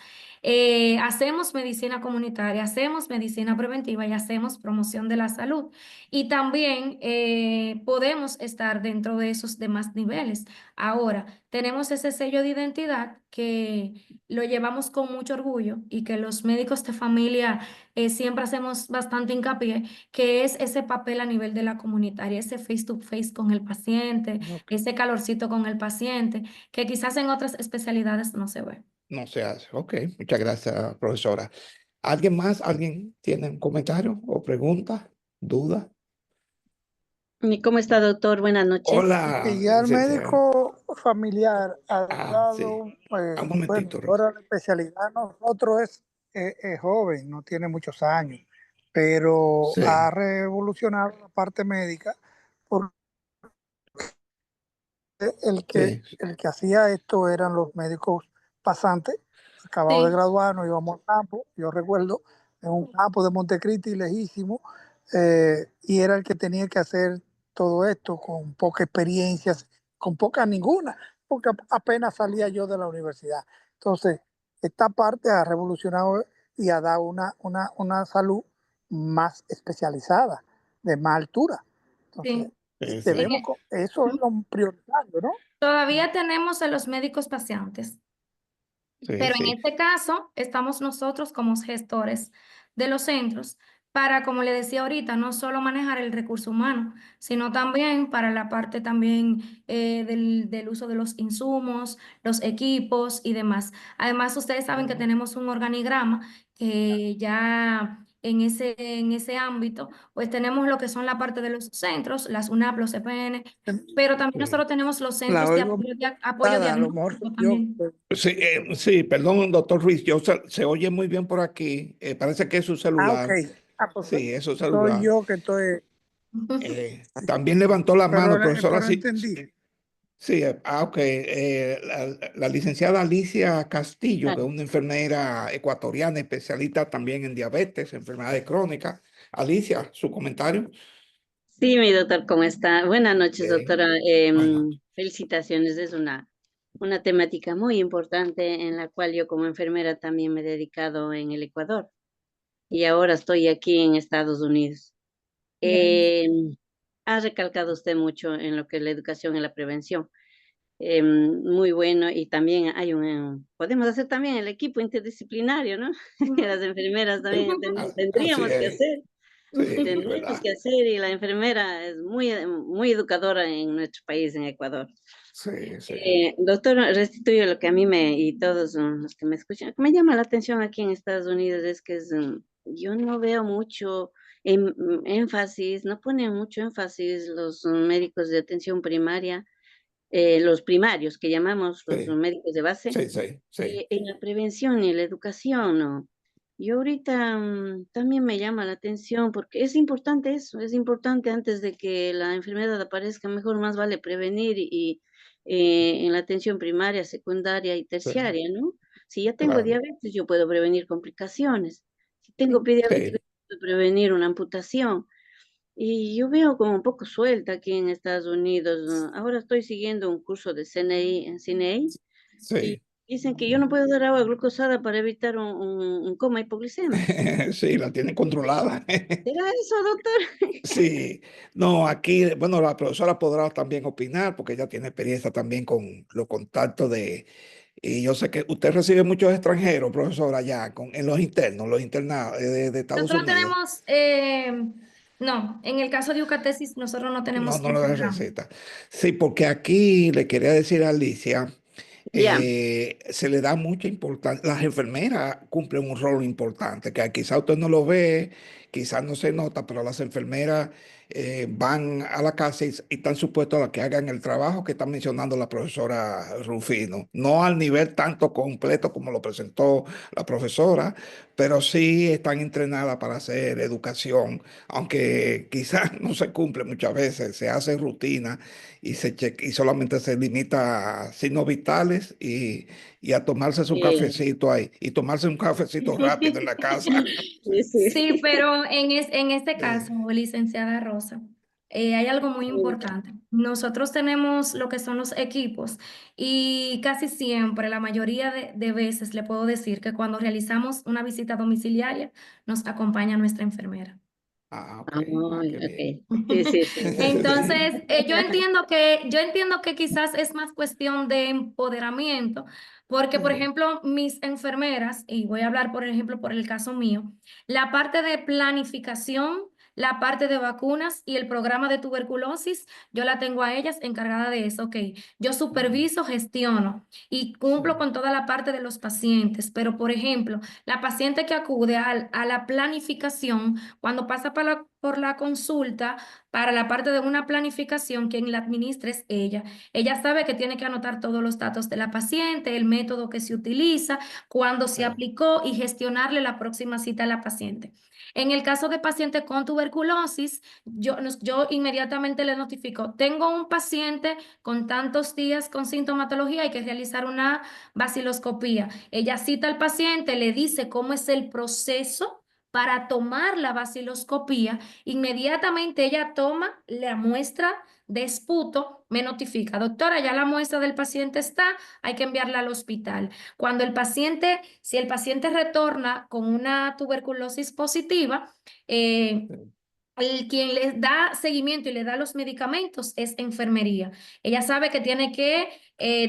Hacemos medicina comunitaria, hacemos medicina preventiva y hacemos promoción de la salud. Y también podemos estar dentro de esos demás niveles. Ahora, tenemos ese sello de identidad que lo llevamos con mucho orgullo y que los médicos de familia siempre hacemos bastante hincapié, que es ese papel a nivel de la comunitaria, ese face to face con el paciente, Ok. ese calorcito con el paciente que quizás en otras especialidades no se ve. No se hace. Ok, muchas gracias, profesora. ¿Alguien más? ¿Alguien tiene un comentario o pregunta? ¿Duda? ¿Y cómo está, doctor? Buenas noches. Hola, Y ya el licenciada. médico familiar ha Sí. dado, Un bueno, momentito, Rosa. ahora la especialidad nosotros es joven, no tiene muchos años, pero ha Sí, revolucionado la parte médica porque sí, el que hacía esto eran los médicos pasantes, acabados de Sí, graduar, nos íbamos al campo, yo recuerdo, en un campo de Montecristi lejísimo, y era el que tenía que hacer todo esto con poca experiencia, con poca ninguna, porque apenas salía yo de la universidad. Entonces, esta parte ha revolucionado y ha dado una salud más especializada, de más altura. Entonces, sí. sí, sí. debemos, eso es lo prioritario, ¿no? Todavía tenemos a los médicos pacientes, Sí, pero en sí. este caso estamos nosotros como gestores de los centros para, como le decía ahorita, no solo manejar el recurso humano, sino también para la parte también del uso de los insumos, los equipos y demás. Además, ustedes saben que tenemos un organigrama que ya en ese ámbito, pues tenemos lo que son la parte de los centros, las UNAP, los CPN, pero también Sí. nosotros tenemos los La centros de oigo apoyo montada, a lo mejor soy diagnóstico yo. también. Sí, sí, perdón, doctor Ruiz, se oye muy bien por aquí. Parece que es su Ok. celular. Ah, pues Sí, es su soy celular. yo que estoy, También levantó la mano, profesora. pero Sí, entendí. sí, ok. La licenciada Alicia Castillo, Ah, que es una enfermera ecuatoriana, especialista también en diabetes, enfermedades crónicas. Alicia, su comentario. sí, mi doctor, ¿cómo está? Buenas noches, Bien, doctora. bueno, Felicitaciones. Es una temática muy importante en la cual yo como enfermera también me he dedicado en el Ecuador y ahora estoy aquí en Estados Unidos. Eh, Ha recalcado usted mucho en lo que es la educación y la prevención. Muy bueno, y también hay podemos hacer también el equipo interdisciplinario, ¿no? Las enfermeras también así tendríamos que es. hacer, Sí, tendríamos ¿verdad? que hacer, y la enfermera es muy educadora en nuestro país, en Ecuador. Sí, sí. Doctor, restituyo lo que a mí y todos los que me escuchan, lo que me llama la atención aquí en Estados Unidos es que yo no veo mucho énfasis, no ponen mucho énfasis los médicos de atención primaria, los primarios, que llamamos los Sí, médicos de base, sí, sí, sí. en la prevención y la educación, ¿no? Y ahorita también me llama la atención porque es importante eso, es importante antes de que la enfermedad aparezca, mejor más vale prevenir y en la atención primaria, secundaria y Sí, terciaria, ¿no? Si ya tengo claro. diabetes, yo puedo prevenir complicaciones. Si tengo Sí. prediabetes, puedo prevenir una amputación. Y yo veo como un poco suelta aquí en Estados Unidos, ¿no? Ahora estoy siguiendo un curso de CNI, en CNA, y Sí, dicen que yo no puedo dar agua glucosada para evitar un coma hipoglicémico. sí, la tiene controlada. ¿Será eso, doctor? Sí, no, aquí, bueno, la profesora podrá también opinar porque ella tiene experiencia también con los contactos y yo sé que usted recibe muchos extranjeros, profesora, allá en los internos, los internados de Estados Nosotros Unidos. tenemos No, en el caso de eucatesis nosotros no No, tenemos no el lo da programa. receta. Sí, porque aquí le quería decir a Alicia, Ya, se le da mucha importancia. Las enfermeras cumplen un rol importante, que quizá usted no lo ve, quizás no se nota, pero las enfermeras van a la casa y están supuestos a que hagan el trabajo que está mencionando la profesora Rufino. No al nivel tanto completo como lo presentó la profesora, pero sí están entrenadas para hacer educación, aunque quizás no se cumple muchas veces, se hace rutina y solamente se limita a signos vitales y a tomarse su eh, cafecito ahí y tomarse un cafecito rápido en la casa. sí, sí. Sí, pero en este caso, licenciada Rosa, hay algo muy importante. Nosotros tenemos lo que son los equipos y casi siempre, la mayoría de veces, le puedo decir que cuando realizamos una visita domiciliaria, nos acompaña nuestra enfermera. Ah, ok. Ah, Ay, qué bien. ok. Sí, sí, sí. Entonces, yo entiendo que quizás es más cuestión de empoderamiento, porque, por Sí, ejemplo, mis enfermeras, y voy a hablar, por ejemplo, por el caso mío, la parte de planificación, la parte de vacunas y el programa de tuberculosis, yo la tengo a ellas encargada de eso. Ok, yo mm, superviso, gestiono y cumplo sí, con toda la parte de los pacientes, pero, por ejemplo, la paciente que acude a la planificación, cuando pasa por la consulta, para la parte de una planificación, quien la administra es ella. Ella sabe que tiene que anotar todos los datos de la paciente, el método que se utiliza, cuándo se sí, aplicó y gestionarle la próxima cita a la paciente. En el caso de paciente con tuberculosis, yo inmediatamente le notifico, tengo un paciente con tantos días con sintomatología, hay que realizar una vaciloscopía. Ella cita al paciente, le dice cómo es el proceso para tomar la vaciloscopía. Inmediatamente ella toma la muestra de esputo, me notifica, doctora, ya la muestra del paciente está, hay que enviarla al hospital. Si el paciente retorna con una tuberculosis positiva, eh, sí, quien les da seguimiento y le da los medicamentos es enfermería. Ella sabe que tiene que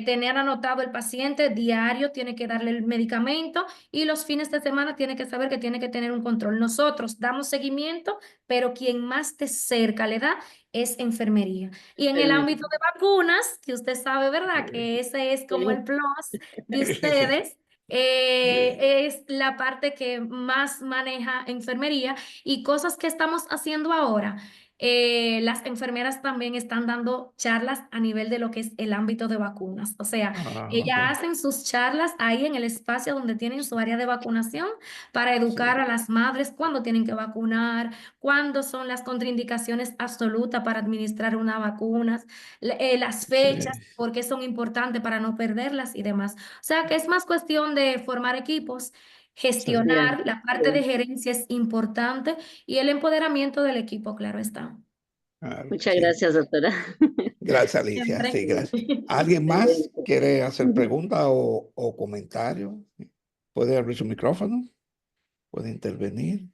tener anotado el paciente diario, tiene que darle el medicamento y los fines de semana tiene que saber que tiene que tener un control. Nosotros damos seguimiento, pero quien más de cerca le da es enfermería. Y en el Enfermera. ámbito de vacunas, que usted sabe, ¿verdad? Que ese es como el Sí, plus de ustedes. sí. Es la parte que más maneja enfermería y cosas que estamos haciendo ahora. Las enfermeras también están dando charlas a nivel de lo que es el ámbito de vacunas. O sea, Ah, ok. ellas hacen sus charlas ahí en el espacio donde tienen su área de vacunación para educar Sí, a las madres cuándo tienen que vacunar, cuándo son las contraindicaciones absolutas para administrar una vacuna, las fechas, sí, por qué son importantes para no perderlas y demás. O sea, que es más cuestión de formar equipos, sí, ya, gestionar, la parte de ya. gerencia es importante y el empoderamiento del equipo, claro está. claro, Muchas sí. gracias, doctora. Gracias, Alicia. Siempre. Sí, gracias. ¿Alguien más Excelente. quiere hacer Ujú. pregunta o comentario? Puede abrir su micrófono, puede intervenir.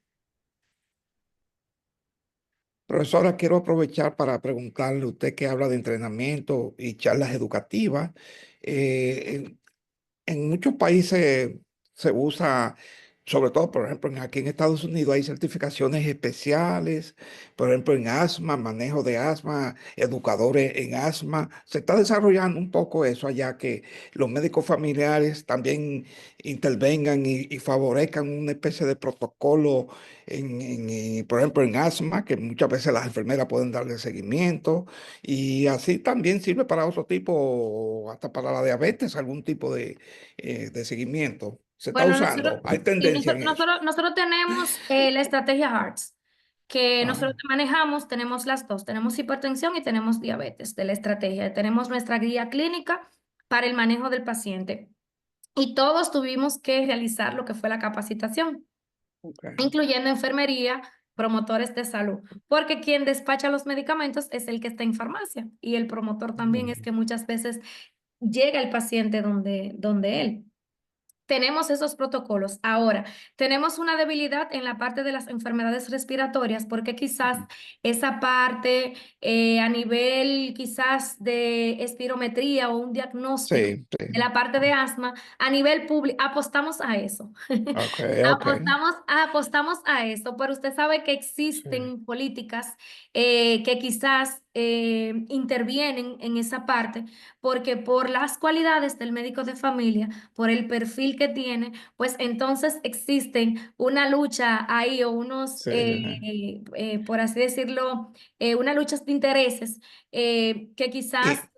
Profesora, quiero aprovechar para preguntarle, usted que habla de entrenamiento y charlas educativas, eh, en muchos países se usa, sobre todo, por ejemplo, aquí en Estados Unidos hay certificaciones especiales, por ejemplo, en asma, manejo de asma, educadores en asma. Se está desarrollando un poco eso allá, que los médicos familiares también intervengan y favorezcan una especie de protocolo, por ejemplo, en asma, que muchas veces las enfermeras pueden darle seguimiento. Y así también sirve para otro tipo, hasta para la diabetes, algún tipo de seguimiento. Se está Bueno, nosotros, usando, hay sí, tendencia en eso. nosotros tenemos la estrategia HEARTS, que nosotros Ah, manejamos, tenemos las dos, tenemos hipertensión y tenemos diabetes de la estrategia. Tenemos nuestra guía clínica para el manejo del paciente y todos tuvimos que realizar lo que fue la capacitación, ok. incluyendo enfermería, promotores de salud, porque quien despacha los medicamentos es el que está en farmacia y el promotor también es Mm, que muchas veces llega el paciente donde él. tenemos esos protocolos. Ahora, tenemos una debilidad en la parte de las enfermedades respiratorias porque quizás esa parte a nivel quizás de espirometría o un diagnóstico Sí, de sí. la parte de asma, a nivel público, apostamos a eso. Ok, ok. Apostamos a eso, pero usted sabe que Sí, existen políticas que quizás intervienen en esa parte, porque por las cualidades del médico de familia, por el perfil que tiene, pues entonces existen una lucha ahí o unos, sí. por así decirlo, unas luchas de intereses que quizás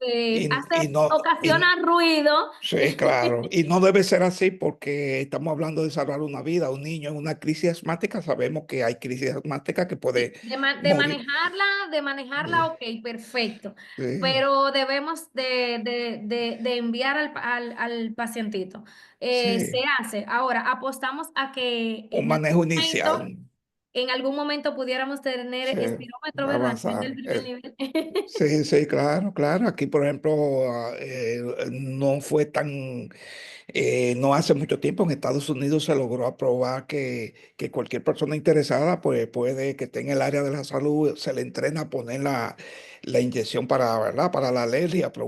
Y no, ocasiona ruido. sí, claro. Y no debe ser así porque estamos hablando de salvar una vida. Un niño en una crisis asmática, sabemos que hay crisis asmática que puede morir. De manejarla, ok, perfecto. Sí, Pero debemos de enviar al pacientito. Se sí. hace. Ahora, apostamos a que Un manejo inicial. en algún momento pudiéramos tener Sí, espirómetro, ¿verdad? Que es el avanzar. primer nivel. Sí, sí, claro, claro. Aquí, por ejemplo, no fue no hace mucho tiempo en Estados Unidos se logró aprobar que cualquier persona interesada pues, puede, que esté en el área de la salud, se le entrena a poner la inyección para, ¿verdad? Para la alergia, para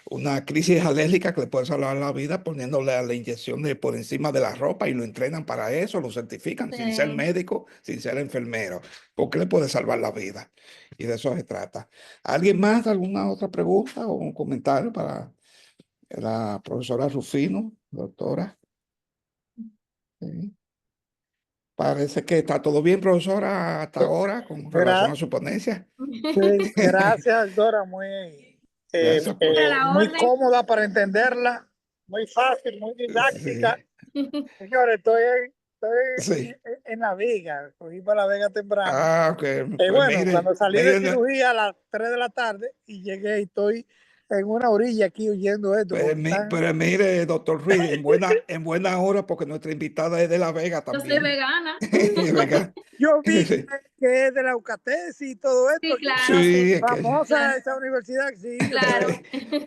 una crisis alérgica que le puede salvar la vida poniéndole a la inyección por encima de la ropa y lo entrenan para eso, lo certifican sin ser Sí. médico, sin ser enfermero, porque le puede salvar la vida. Y de eso se trata. ¿Alguien más? ¿Alguna otra pregunta o un comentario para la profesora Rufino, doctora? Sí. Parece que está todo bien, profesora, hasta ahora con relación Gra- a su ponencia. sí, gracias, doctora, Gracias por... Siempre a la muy orden. cómoda para entenderla, muy fácil, muy didáctica. Sí, Señores, estoy sí. en La Vega, cogí para La Vega temprano. Ah, ok. Pues Bueno, mire, cuando salí de mire, cirugía a las 3 de la tarde y llegué y estoy en una orilla aquí oyendo esto, porque están... pero mire, doctor Ruiz, en buena hora, porque nuestra invitada es de La Vega Yo soy también. vegana. Venga. Yo vi Sí, que es de la UCATES y todo esto Sí, aquí. claro, sí, sí. es que... Famosa Claro, esa universidad, sí, yo claro.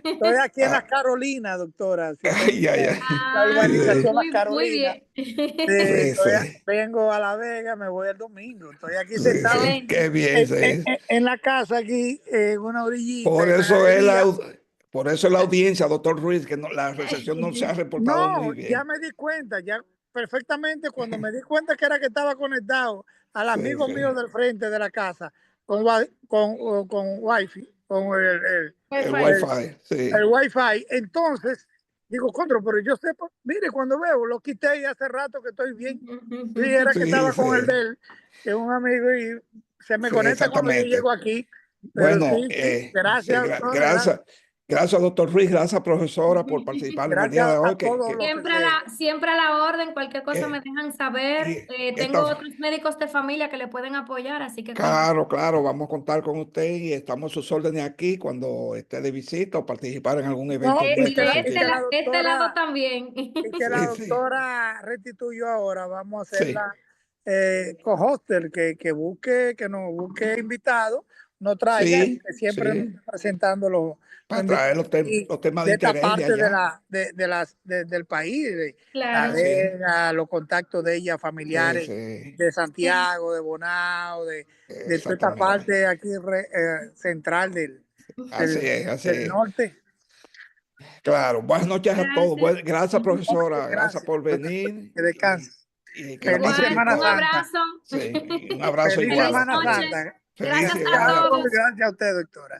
estoy aquí en las Ah, Carolinas, doctora, siguiendo ay, ay, ay. la Ah, urbanización Sí, Las muy Carolinas. bien. sí, sí, Vengo a La Vega, me voy el domingo. Estoy aquí sí, sentado sí, Excelente. qué bien, sí. en la casa, aquí en una orillita, Por en la eso es galería. por eso es la audiencia, doctor Ruiz, que la recepción no se ha reportado No, muy ya bien. me di cuenta, ya perfectamente, cuando me di cuenta que era que estaba conectado al Sí, amigo mío sí. del frente de la casa con wifi, con El Perfecto. el, Wi-Fi, el sí, wifi. Entonces, digo, contra, pero yo sé, mire, cuando veo, lo quité y hace rato que estoy bien. Sí, era que sí, estaba con el de sí, él, que es un amigo y se me sí, conecta cuando yo llego exactamente. aquí. Pero Bueno, sí, sí, sí, gracias, doctora, gracias, gracias, doctor Ruiz, gracias, profesora, por participar en el día gracias de a hoy, todos los que se... Siempre a la orden, cualquier cosa me que, dejan saber. y Tengo esta, otros médicos de familia que le pueden apoyar, así que cualquier... claro, claro, vamos a contar con usted y estamos a sus órdenes aquí cuando esté de visita o participar en algún evento No, nuestro que y que tiene. la Este lado doctora, también. Sí, sí, restituyó ahora, vamos a sí, hacerla co-hostel, que busque, que nos busque invitados, no traiga, y sí, que siempre nos sí, esté presentando los para traer invitados aquí los temas de de esta interés de parte allá. del país, de La Claro. Sí, Vega, los contactos de ella, sí, familiares sí, de Sí. Santiago, de Bonao, de toda esta exactamente. parte aquí central Así es, así del es. norte. Claro, buenas noches a todos. Gracias. Gracias, profesora. Gracias Gracias. por venir Que descanse. y que la Feliz pase bien Semana por ahí. Santa. Un abrazo. Sí, y un abrazo Feliz igual a Feliz Semana todos. noche. Santa. Feliz Gracias y a igual a Gracias todos. todos. gracias a usted, doctora.